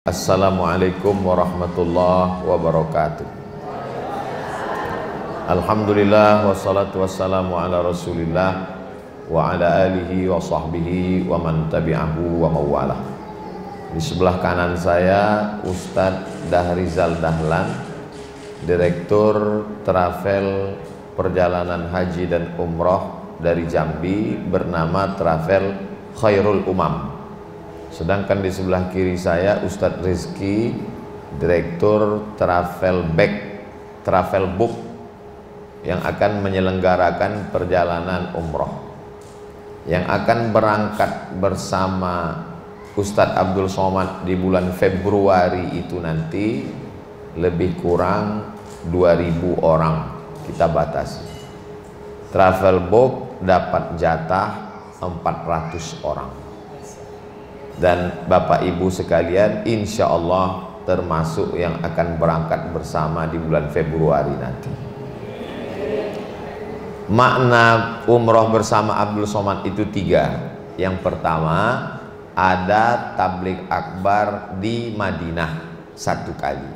Assalamualaikum warahmatullahi wabarakatuh. Alhamdulillah wassalatu wassalamu ala rasulillah wa ala alihi wa sahbihi wa man tabi'ahu wa mawalah. Di sebelah kanan saya Ustadz Dahrizal Dahlan, Direktur Travel Perjalanan Haji dan Umroh dari Jambi, bernama Travel Khairul Umam. Sedangkan di sebelah kiri saya Ustadz Rizky, Direktur Travel Book yang akan menyelenggarakan perjalanan umroh, yang akan berangkat bersama Ustadz Abdul Somad di bulan Februari itu nanti lebih kurang 2000 orang kita batasi. Travel Book dapat jatah 400 orang. Dan Bapak Ibu sekalian, insya Allah termasuk yang akan berangkat bersama di bulan Februari nanti. Makna umroh bersama Abdul Somad itu 3. Yang pertama, ada tabligh akbar di Madinah 1 kali.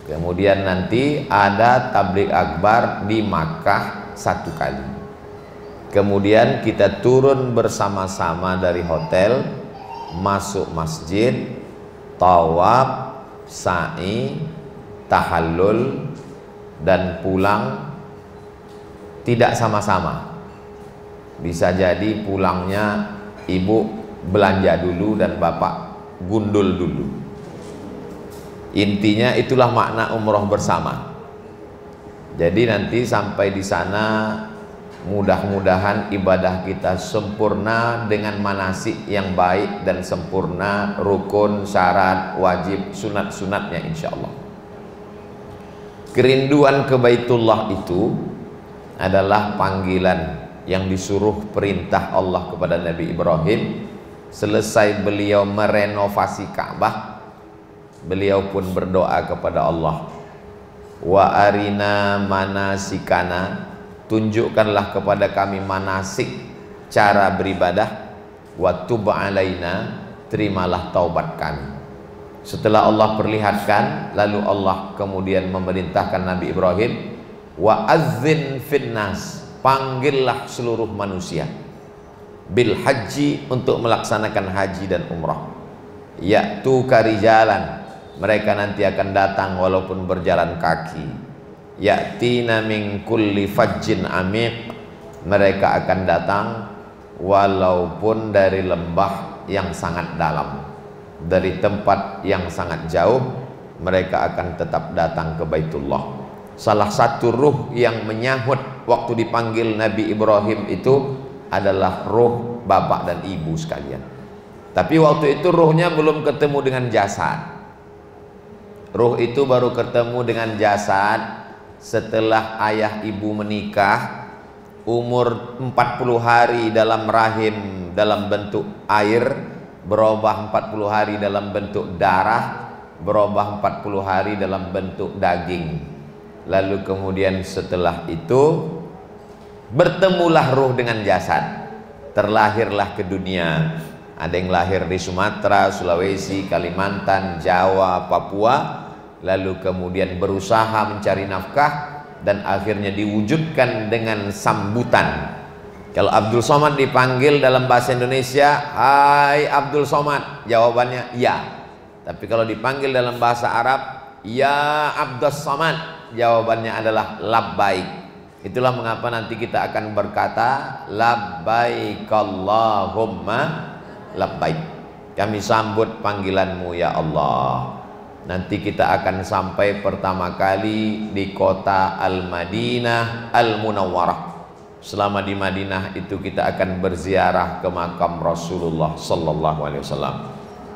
Kemudian nanti ada tabligh akbar di Makkah 1 kali. Kemudian kita turun bersama-sama dari hotel, masuk masjid, tawaf, sa'i, tahallul, dan pulang tidak sama-sama. Bisa jadi pulangnya ibu belanja dulu dan bapak gundul dulu. Intinya itulah makna umroh bersama. Jadi nanti sampai di sana mudah-mudahan ibadah kita sempurna dengan manasik yang baik dan sempurna, rukun, syarat, wajib, sunat-sunatnya insya Allah. Kerinduan ke Baitullah itu adalah panggilan yang disuruh perintah Allah kepada Nabi Ibrahim. Selesai beliau merenovasi Ka'bah, beliau pun berdoa kepada Allah, wa arina manasikana, tunjukkanlah kepada kami manasik, cara beribadah, wa tub alaina, terimalah taubat kami. Setelah Allah perlihatkan, lalu Allah kemudian memerintahkan Nabi Ibrahim, wa azzin finnas, panggillah seluruh manusia, bil haji, untuk melaksanakan haji dan umrah, ya'tu karijalan, mereka nanti akan datang walaupun berjalan kaki, ya'tina min kulli fajjin amiq, mereka akan datang walaupun dari lembah yang sangat dalam, dari tempat yang sangat jauh, mereka akan tetap datang ke Baitullah. Salah satu ruh yang menyahut waktu dipanggil Nabi Ibrahim itu adalah ruh bapak dan ibu sekalian. Tapi waktu itu ruhnya belum ketemu dengan jasad. Ruh itu baru ketemu dengan jasad setelah ayah ibu menikah, umur 40 hari dalam rahim dalam bentuk air, berubah 40 hari dalam bentuk darah, berubah 40 hari dalam bentuk daging. Lalu kemudian setelah itu bertemulah ruh dengan jasad, terlahirlah ke dunia. Ada yang lahir di Sumatera, Sulawesi, Kalimantan, Jawa, Papua, lalu kemudian berusaha mencari nafkah dan akhirnya diwujudkan dengan sambutan. Kalau Abdul Somad dipanggil dalam bahasa Indonesia, hai Abdul Somad, jawabannya ya. Tapi kalau dipanggil dalam bahasa Arab, ya Abdul Somad, jawabannya adalah labbaik. Itulah mengapa nanti kita akan berkata labbaik Allahumma labbaik, kami sambut panggilanmu ya Allah. Nanti kita akan sampai pertama kali di kota Al-Madinah Al-Munawwarah. Selama di Madinah itu kita akan berziarah ke makam Rasulullah sallallahu alaihi wasallam.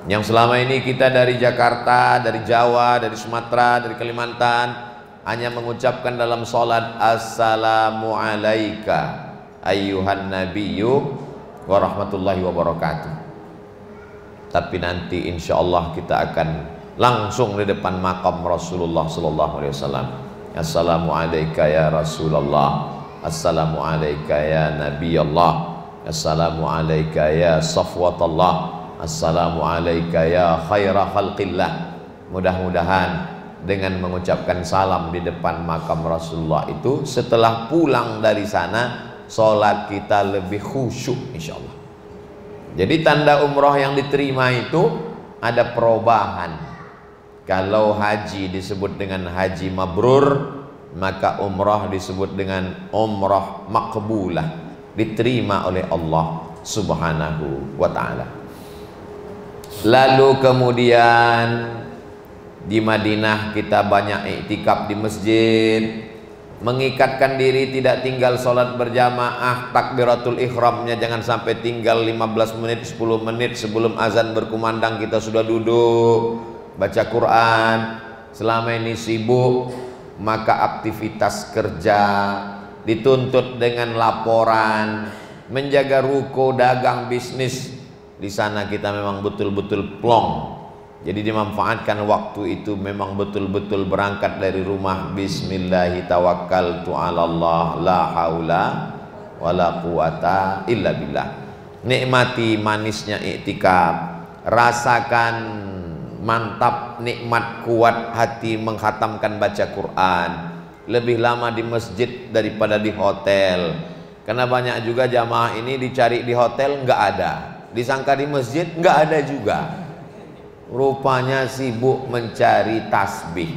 Yang selama ini kita dari Jakarta, dari Jawa, dari Sumatera, dari Kalimantan hanya mengucapkan dalam salat assalamu alayka ayyuhan nabiyyu wa rahmatullahi wa barakatuh. Tapi nanti insya Allah kita akan langsung di depan makam Rasulullah sallallahu alaihi wasallam. Assalamu alayka ya Rasulullah, assalamu alayka ya Nabi Allah, assalamu alayka ya Safwatullah, Assalamu alayka ya khaira khalqillah. Mudah-mudahan dengan mengucapkan salam di depan makam Rasulullah itu, setelah pulang dari sana sholat kita lebih khusyuk insyaallah. Jadi tanda umroh yang diterima itu ada perubahan. Kalau haji disebut dengan haji mabrur, maka umroh disebut dengan umroh makbulah, diterima oleh Allah subhanahu wa ta'ala. Lalu kemudian di Madinah kita banyak iktikaf di masjid, mengikatkan diri tidak tinggal sholat berjamaah, takbiratul ihramnya jangan sampai tinggal 15 menit 10 menit sebelum azan berkumandang kita sudah duduk baca Quran. Selama ini sibuk, maka aktivitas kerja dituntut dengan laporan, menjaga ruko, dagang, bisnis. Di sana kita memang betul-betul plong. Jadi dimanfaatkan waktu itu memang betul-betul berangkat dari rumah. Bismillahi tawakkaltu 'alallah la haula wala quwata illa billah. Nikmati manisnya iktikaf, rasakan mantap nikmat kuat hati menghatamkan baca Quran. Lebih lama di masjid daripada di hotel. Karena banyak juga jamaah ini dicari di hotel nggak ada, disangka di masjid nggak ada juga. Rupanya sibuk mencari tasbih,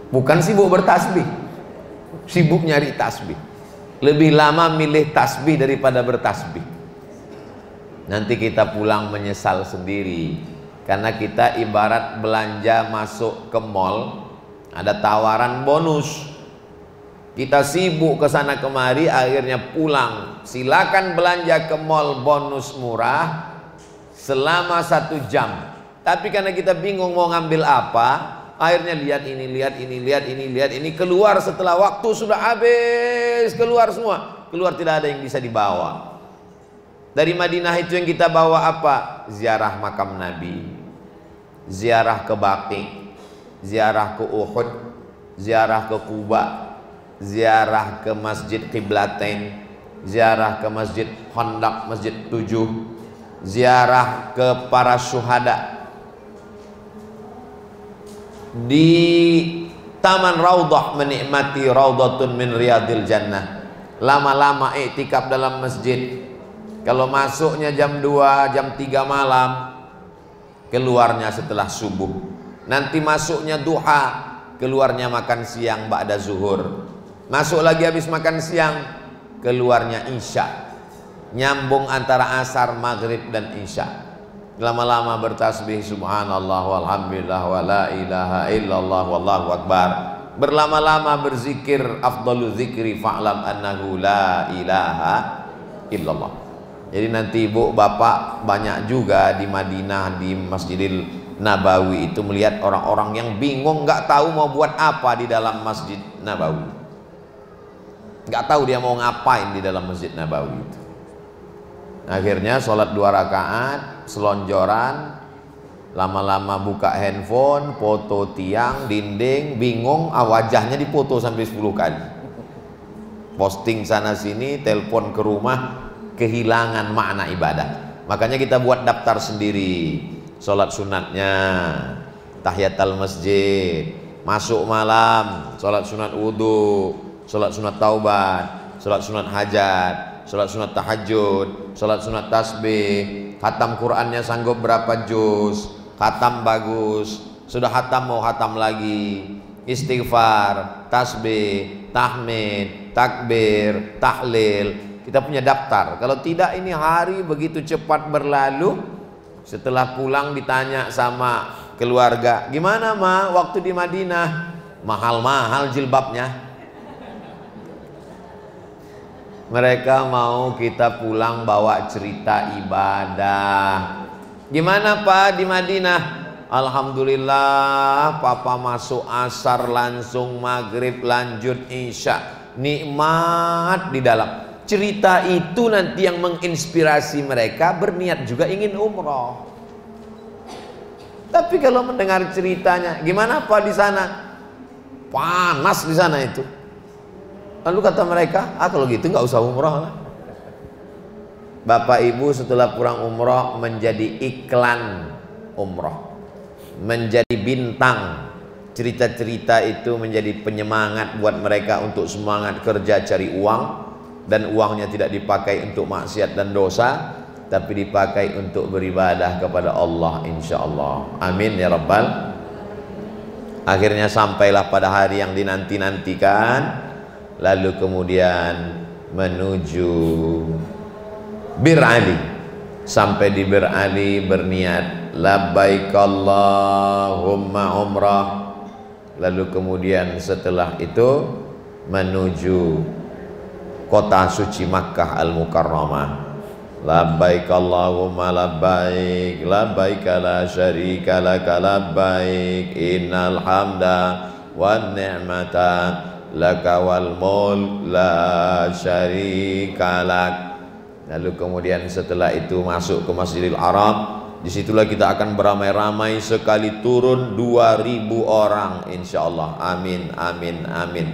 bukan sibuk bertasbih, sibuk nyari tasbih. Lebih lama milih tasbih daripada bertasbih. Nanti kita pulang menyesal sendiri, karena kita ibarat belanja masuk ke mall, ada tawaran bonus. Kita sibuk ke sana kemari, akhirnya pulang. Silakan belanja ke mall bonus murah selama 1 jam. Tapi karena kita bingung mau ngambil apa, akhirnya lihat ini, lihat ini, lihat ini, lihat ini. Keluar setelah waktu sudah habis, keluar semua. Keluar tidak ada yang bisa dibawa. Dari Madinah itu yang kita bawa apa? Ziarah makam Nabi, ziarah ke Baqi, ziarah ke Uhud, ziarah ke Quba, ziarah ke Masjid Qiblatain, ziarah ke Masjid Khandaq, Masjid 7, ziarah ke para syuhada. Di Taman Raudhah menikmati Raudhatun min Riyadil Jannah. Lama-lama iktikaf dalam masjid. Kalau masuknya jam 2, jam 3 malam, keluarnya setelah subuh. Nanti masuknya duha, keluarnya makan siang ba'da zuhur. Masuk lagi habis makan siang, keluarnya isya. Nyambung antara asar, maghrib dan isya. Lama-lama bertasbih subhanallah walhamdulillah wa la ilaha illallah wallahu akbar. Berlama-lama berzikir, afdalu zikri fa'lam annahu la ilaha illallah. Jadi nanti ibu bapak banyak juga di Madinah, di Masjidil Nabawi itu melihat orang-orang yang bingung, nggak tahu mau buat apa di dalam Masjid Nabawi. Nggak tahu dia mau ngapain di dalam Masjid Nabawi itu. Akhirnya sholat 2 rakaat, selonjoran, lama-lama buka handphone, foto tiang, dinding, bingung, wajahnya dipoto sampai 10 kali. Posting sana sini, telepon ke rumah, kehilangan makna ibadah. Makanya kita buat daftar sendiri. Sholat sunatnya, tahiyatul masjid, masuk malam, sholat sunat wudhu, sholat sunat taubat, sholat sunat hajat, sholat sunat tahajud, sholat sunat tasbih, khatam Qurannya sanggup berapa juz, khatam bagus, sudah khatam mau khatam lagi, istighfar, tasbih, tahmid, takbir, tahlil. Kita punya daftar. Kalau tidak ini hari begitu cepat berlalu. Setelah pulang ditanya sama keluarga, gimana ma waktu di Madinah? Mahal-mahal jilbabnya. Mereka mau kita pulang bawa cerita ibadah. Gimana Pak di Madinah? Alhamdulillah, Papa masuk asar langsung maghrib lanjut isya. Nikmat di dalam. Cerita itu nanti yang menginspirasi mereka berniat juga ingin umroh. Tapi kalau mendengar ceritanya, gimana Pak di sana? Panas di sana itu. Lalu kata mereka, kalau gitu nggak usah umroh lah. Bapak Ibu setelah pulang umroh menjadi iklan umroh, menjadi bintang. Cerita-cerita itu menjadi penyemangat buat mereka untuk semangat kerja cari uang, dan uangnya tidak dipakai untuk maksiat dan dosa, tapi dipakai untuk beribadah kepada Allah, insya Allah. Amin ya rabbal. Akhirnya sampailah pada hari yang dinanti-nantikan, lalu kemudian menuju Bir Ali. Sampai di Bir Ali berniat labbaik Allahumma umrah. Lalu kemudian setelah itu menuju kota suci Makkah Al-Mukarramah. Labbaik Allahumma labbaik, labbaik la syarika laka labbaik, innal hamda wan ni'mata laka wal mulk la syarika lak. Lalu kemudian setelah itu masuk ke Masjidil Haram. Disitulah kita akan beramai-ramai, sekali turun 2000 orang insya Allah. Amin, amin, amin.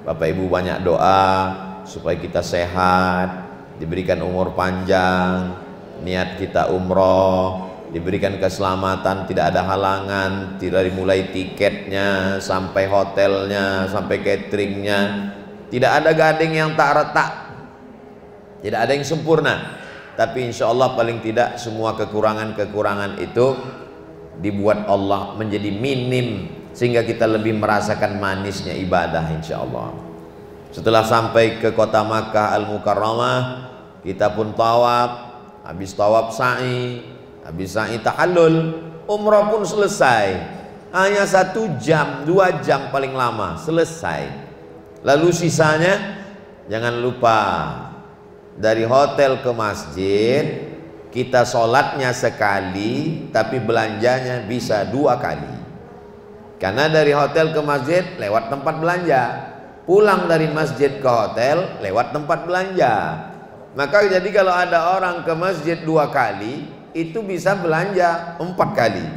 Bapak Ibu banyak doa supaya kita sehat, diberikan umur panjang, niat kita umroh, diberikan keselamatan, tidak ada halangan, dari mulai tiketnya sampai hotelnya sampai cateringnya, tidak ada gading yang tak retak, tidak ada yang sempurna. Tapi insya Allah paling tidak semua kekurangan-kekurangan itu dibuat Allah menjadi minim, sehingga kita lebih merasakan manisnya ibadah insya Allah. Setelah sampai ke kota Makkah Al-Mukarramah, kita pun tawaf. Habis tawaf sa'i, habis sa'i tahallul, umrah pun selesai. Hanya 1 jam, 2 jam paling lama selesai. Lalu sisanya jangan lupa, dari hotel ke masjid kita sholatnya sekali, tapi belanjanya bisa 2 kali. Karena dari hotel ke masjid lewat tempat belanja, pulang dari masjid ke hotel lewat tempat belanja. Maka jadi kalau ada orang ke masjid 2 kali, itu bisa belanja 4 kali.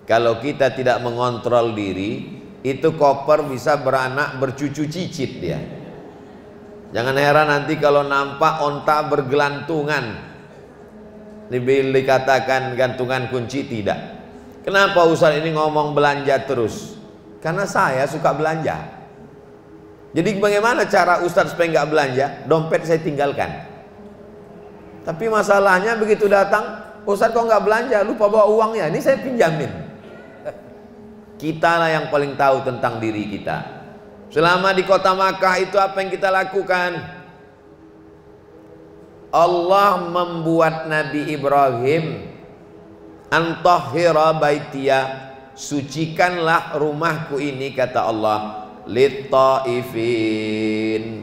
Kalau kita tidak mengontrol diri, itu koper bisa beranak bercucu cicit dia. Jangan heran nanti kalau nampak onta bergelantungan, dikatakan gantungan kunci. Tidak. Kenapa Ustaz ini ngomong belanja terus? Karena saya suka belanja. Jadi bagaimana cara Ustaz supaya nggak belanja? Dompet saya tinggalkan. Tapi masalahnya begitu datang, Ustaz kok nggak belanja, lupa bawa uangnya, ini saya pinjamin. Kita lah yang paling tahu tentang diri kita. Selama di kota Makkah itu apa yang kita lakukan? Allah membuat Nabi Ibrahim, antahhira baitiya, sucikanlah rumahku ini, kata Allah, lit-taifin,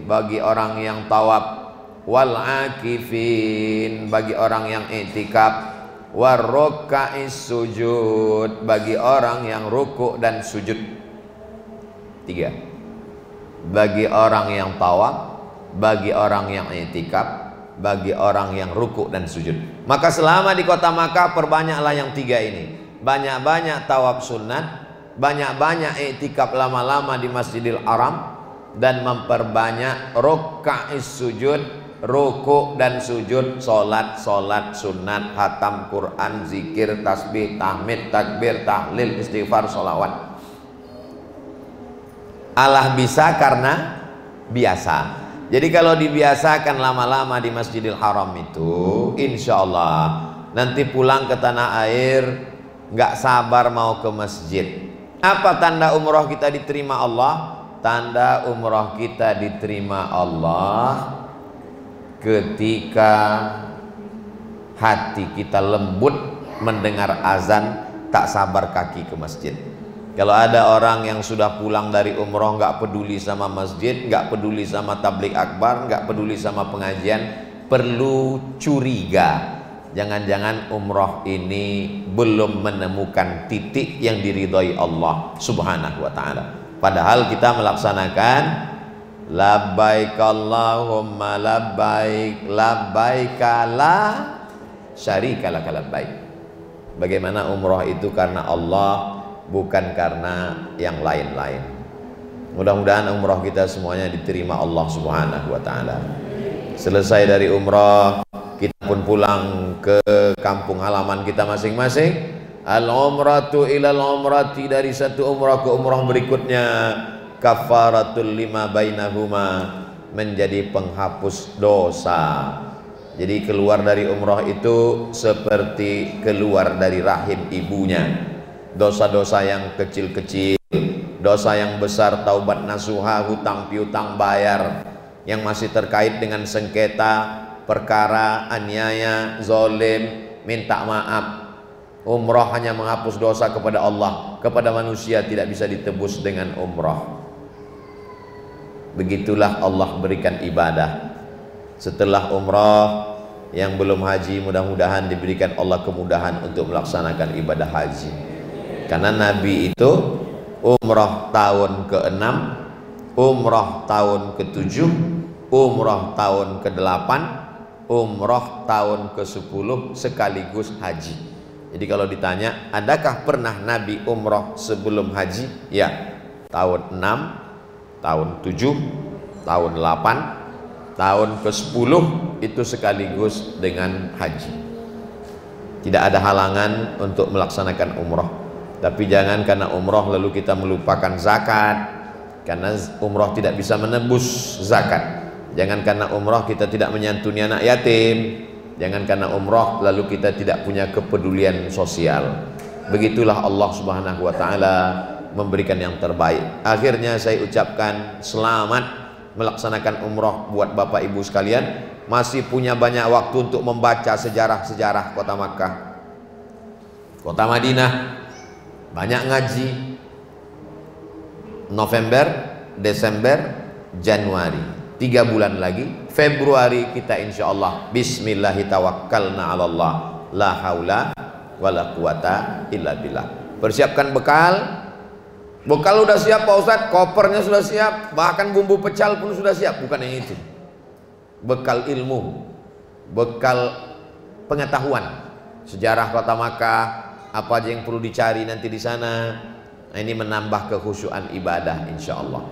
bagi orang yang tawaf, wal akifin, bagi orang yang i'tikaf, warruka'is sujud, bagi orang yang rukuk dan sujud. 3. Bagi orang yang tawaf, bagi orang yang i'tikaf, bagi orang yang rukuk dan sujud. Maka selama di kota Makkah perbanyaklah yang 3 ini. Banyak-banyak tawaf sunat, banyak-banyak i'tikaf lama-lama di Masjidil Haram, dan memperbanyak ruka'is sujud, rukuk dan sujud, solat sunat, hatam Quran, zikir, tasbih, tahmid, takbir, tahlil, istighfar, sholawat. Allah bisa karena biasa. Jadi kalau dibiasakan lama-lama di Masjidil Haram itu, insya Allah nanti pulang ke tanah air nggak sabar mau ke masjid. Apa tanda umroh kita diterima Allah? Tanda umroh kita diterima Allah ketika hati kita lembut mendengar azan, tak sabar kaki ke masjid. Kalau ada orang yang sudah pulang dari umroh nggak peduli sama masjid, nggak peduli sama tablik akbar, nggak peduli sama pengajian, perlu curiga. Jangan-jangan umroh ini belum menemukan titik yang diridhoi Allah Subhanahu wa ta'ala. Padahal kita melaksanakan labbaik Allahumma labbaik, labbaik la syarika laka labbaik. Bagaimana umroh itu karena Allah, bukan karena yang lain-lain. Mudah-mudahan umroh kita semuanya diterima Allah Subhanahu wa ta'ala. selesai dari umrah kita pun pulang ke kampung halaman kita masing-masing. Al-umratu ilal umrati, dari satu umrah ke umrah berikutnya, kafaratul lima bainahuma, menjadi penghapus dosa. Jadi keluar dari umrah itu seperti keluar dari rahim ibunya. Dosa-dosa yang kecil-kecil, dosa yang besar taubat nasuha, hutang piutang bayar, yang masih terkait dengan sengketa, perkara, aniaya, zalim, minta maaf. Umrah hanya menghapus dosa kepada Allah, kepada manusia tidak bisa ditebus dengan umrah. Begitulah Allah berikan ibadah. Setelah umrah, yang belum haji mudah-mudahan diberikan Allah kemudahan untuk melaksanakan ibadah haji. Karena Nabi itu umrah tahun ke-6, umrah tahun ke-7, umrah tahun ke-8, umrah tahun ke-10 sekaligus haji. Jadi kalau ditanya, adakah pernah Nabi umrah sebelum haji? Ya, tahun 6, tahun 7, tahun 8, tahun ke-10 itu sekaligus dengan haji. Tidak ada halangan untuk melaksanakan umrah. Tapi jangan karena umrah lalu kita melupakan zakat, karena umrah tidak bisa menebus zakat. Jangan karena umrah kita tidak menyantuni anak yatim. Jangan karena umrah lalu kita tidak punya kepedulian sosial. Begitulah Allah Subhanahu wa taala memberikan yang terbaik. Akhirnya saya ucapkan selamat melaksanakan umrah buat Bapak Ibu sekalian. Masih punya banyak waktu untuk membaca sejarah-sejarah kota Makkah, kota Madinah. Banyak ngaji. November, Desember, Januari, 3 bulan lagi. Februari kita insya Allah bismillahirrahmanirrahim, la haula wala quwata illa billah. Persiapkan bekal. Bekal udah siap Pak Ustadz, kopernya sudah siap, bahkan bumbu pecal pun sudah siap. Bukan yang itu. Bekal ilmu, bekal pengetahuan, sejarah kota Makkah, apa aja yang perlu dicari nanti di sana. Nah, ini menambah kekhusyuan ibadah insya Allah.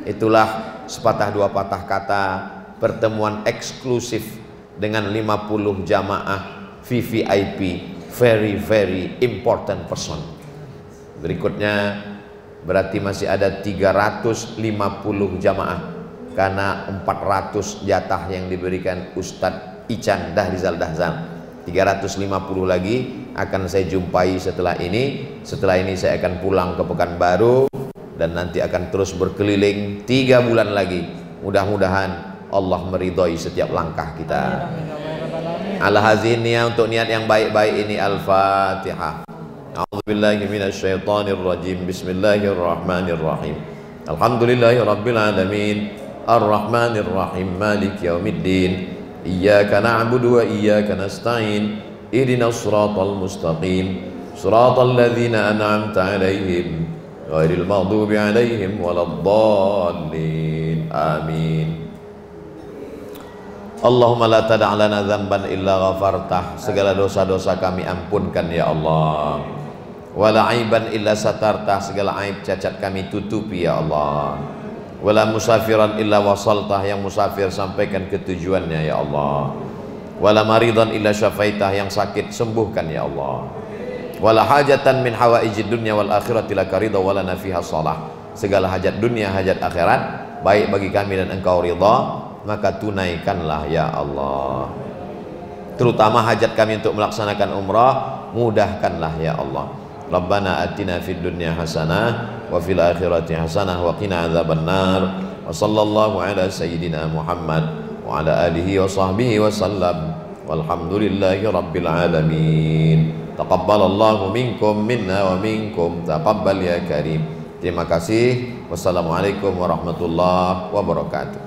Itulah sepatah dua patah kata pertemuan eksklusif dengan 50 jamaah VVIP, very very important person. Berikutnya berarti masih ada 350 jamaah, karena 400 jatah yang diberikan Ustadz Ican Dahrizal Dahzam. 350 lagi akan saya jumpai setelah ini. Setelah ini saya akan pulang ke Pekanbaru dan nanti akan terus berkeliling 3 bulan lagi. Mudah-mudahan Allah meridhoi setiap langkah kita. Al-haziniyah, untuk niat yang baik-baik ini. Al-Fatihah. A'udzubillahi minasyaitonir rajim. Bismillahirrahmanirrahim. Alhamdulillahi rabbil alamin. Ar-Rahmanir Rahim. Maliki yaumiddin. Iyyaka na'budu wa iyyaka nasta'in. Ihdinas siratal mustaqim. Siratal ladzina an'amta 'alaihim ghairil maghdubi 'alaihim waladdallin. Amin. Allahumma la tada' lana dzamban illa ghafartah. Segala dosa-dosa kami ampunkan ya Allah. Wala aiban illa satartah. Segala aib cacat kami tutupi ya Allah. Wala musafiran illa wasaltah. Yang musafir sampaikan ke tujuannya ya Allah. Wala maridan illa syafaitah. Yang sakit sembuhkan ya Allah. Wala hajatan min hawaijid dunya wal akhirati laka ridha wala nafiha salah. Segala hajat dunia, hajat akhirat baik bagi kami dan engkau ridha, maka tunaikanlah ya Allah. Terutama hajat kami untuk melaksanakan umrah, mudahkanlah ya Allah. Rabbana atina fid dunya hasanah wa fil akhirati hasanah wa qina adzabannar. Wa sallallahu ala sayyidina Muhammad wa ala alihi wa sahbihi wa sallam. Walhamdulillahi rabbil alamin. Taqabbalallahu minkum minna wa minkum. Taqabbal ya karim. Terima kasih. Wassalamualaikum warahmatullahi wabarakatuh.